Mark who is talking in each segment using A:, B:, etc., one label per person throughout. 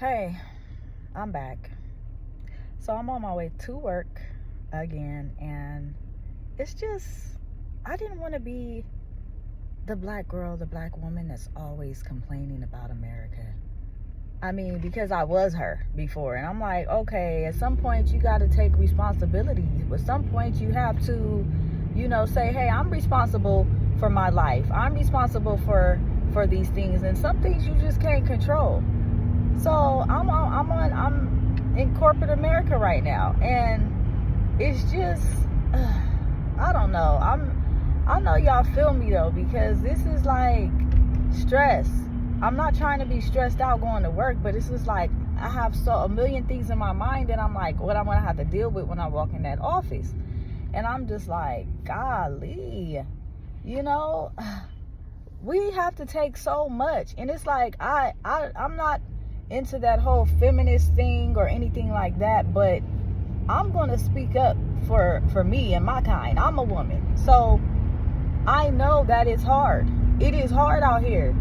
A: Hey, I'm back. So I'm on my way to work again, and it's just, I didn't want to be the black girl, the black woman that's always complaining about America. I mean, because I was her before, and I'm like, okay, at some point you got to take responsibility. At some point you have to, say, hey, I'm responsible for my life. I'm responsible for these things, and some things you just can't control. So I'm in corporate America right now, and it's just I don't know. I know y'all feel me though, because this is like stress. I'm not trying to be stressed out going to work, but it's just like I have a million things in my mind that I'm like, what I'm gonna have to deal with when I walk in that office, and I'm just like, golly, we have to take so much, and it's like I'm not into that whole feminist thing or anything like that, but I'm gonna speak up for me and my kind. I'm a woman, so I know that it's hard. It is hard out here.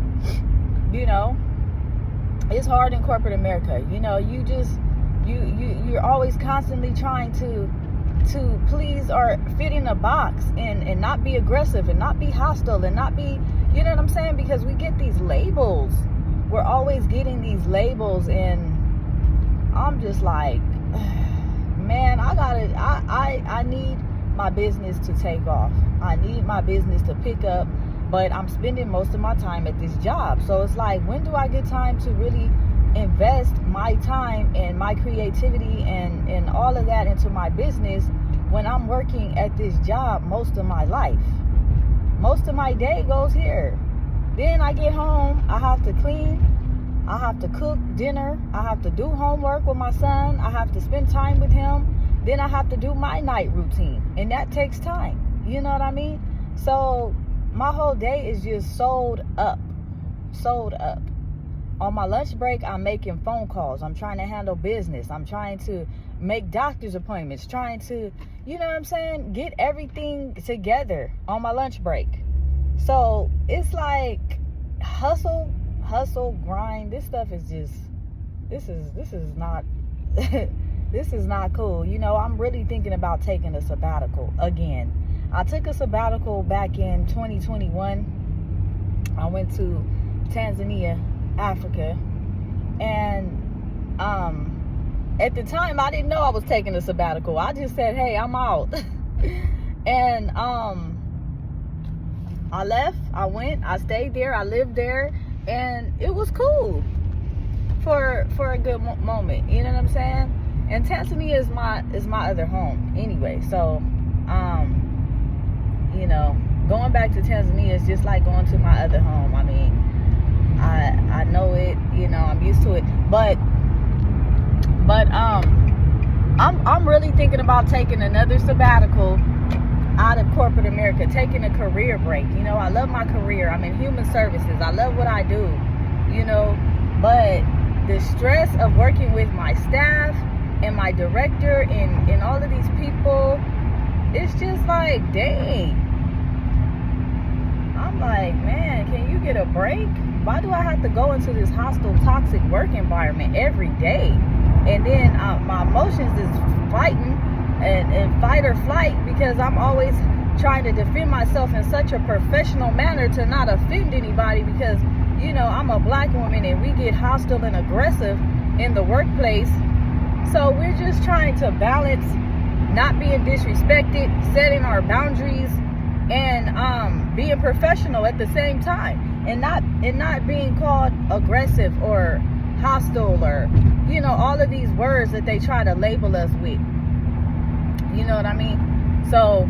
A: It's hard in corporate America. You're always constantly trying to please or fit in a box and not be aggressive and not be hostile and not be, you know what I'm saying? Because we get these labels. We're always getting these labels, and I'm just like, man, I need my business to take off. I need my business to pick up, but I'm spending most of my time at this job. So it's like, when do I get time to really invest my time and my creativity and all of that into my business when I'm working at this job most of my life? Most of my day goes here. Then I get home, I have to clean, I have to cook dinner, I have to do homework with my son, I have to spend time with him, then I have to do my night routine, and that takes time. You know what I mean? So my whole day is just sold up. On my lunch break, I'm making phone calls, I'm trying to handle business, I'm trying to make doctor's appointments, trying to, get everything together on my lunch break. So it's like hustle, grind. This stuff is just, this is not this is not cool. I'm really thinking about taking a sabbatical again. I took a sabbatical back in 2021. I went to Tanzania, Africa, and at the time I didn't know I was taking a sabbatical. I just said, hey, I'm out. And I left, I went, I stayed there, I lived there, and it was cool for a good moment. You know what I'm saying? And Tanzania is my other home anyway. So, going back to Tanzania is just like going to my other home. I mean, I know it. I'm used to it. But I'm really thinking about taking another sabbatical out of corporate America, taking a career break. I love my career. I'm in human services. I love what I do, but the stress of working with my staff and my director and all of these people, it's just like, dang. I'm like, man, can you get a break? Why do I have to go into this hostile, toxic work environment every day? And then my emotions is fighting and fight or flight, because I'm always trying to defend myself in such a professional manner to not offend anybody, because I'm a black woman and we get hostile and aggressive in the workplace. So we're just trying to balance not being disrespected, setting our boundaries, and being professional at the same time, and not being called aggressive or hostile or all of these words that they try to label us with. You know what I mean? So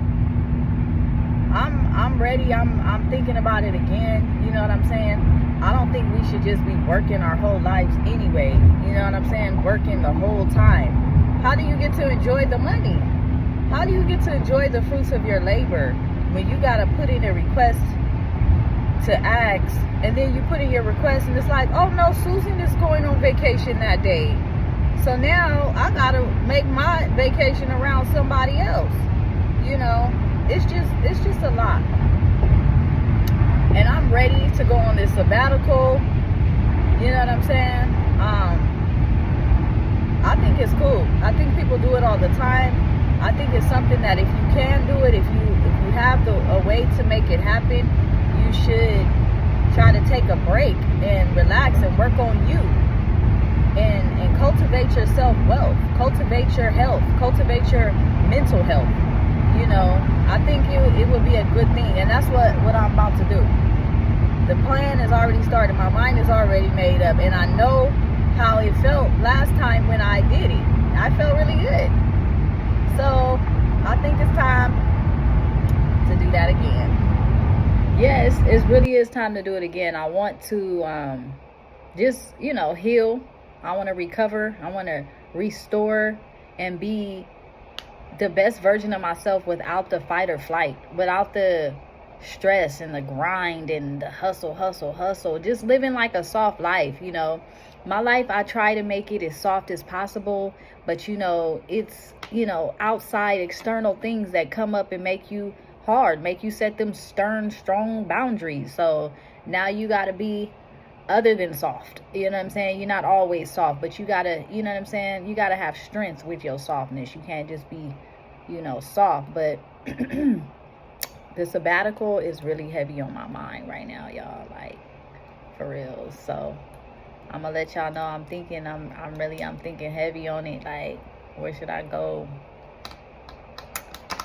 A: I'm ready. I'm thinking about it again. You know what I'm saying? I don't think we should just be working our whole lives anyway. You know what I'm saying? Working the whole time. How do you get to enjoy the money? How do you get to enjoy the fruits of your labor when you got to put in a request to ask, and then you put in your request and it's like, oh no, Susan is going on vacation that day. So now I gotta make my vacation around somebody else. It's just a lot. And I'm ready to go on this sabbatical. You know what I'm saying? it's cool. I think people do it all the time. I think it's something that if you can do it, if you have a way to make it happen, you should try to take a break and relax and work on you and cultivate your self-wealth, cultivate your health, cultivate your mental health. You know, I think it would be a good thing, and that's what I'm about to do. The plan has already started. My mind is already made up, and I know how it felt last time when I did it. I felt really good. So I think it's time to do that again. Yes, it really is time to do it again. I want to just, heal. I want to recover. I want to restore and be the best version of myself without the fight or flight, without the stress and the grind and the hustle. Just living like a soft life. My life, I try to make it as soft as possible, but it's outside external things that come up and make you hard, make you set them stern, strong boundaries. So now you got to be other than soft. You know what I'm saying? You're not always soft, but you got to, you know what I'm saying? You got to have strength with your softness. You can't just be, soft. But the sabbatical is really heavy on my mind right now, y'all, like for real. So I'm gonna let y'all know I'm thinking heavy on it. Like, where should I go?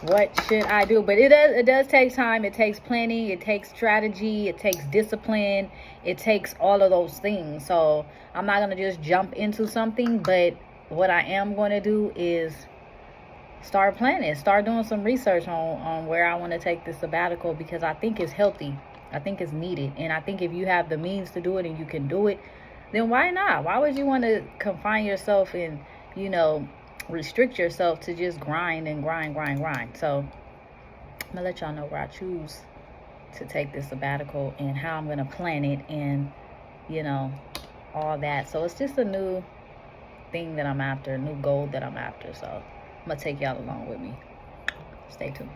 A: What should I do? But it does take time. It takes planning. It takes strategy. It takes discipline. It takes all of those things. So I'm not gonna just jump into something. But what I am gonna do is start planning. Start doing some research on where I want to take this sabbatical, because I think it's healthy. I think it's needed. And I think if you have the means to do it and you can do it, then why not? Why would you want to confine yourself and, restrict yourself to just grind and grind? So I'm going to let y'all know where I choose to take this sabbatical and how I'm going to plan it and, all that. So it's just a new thing that I'm after, a new goal that I'm after. So I'm going to take y'all along with me. Stay tuned.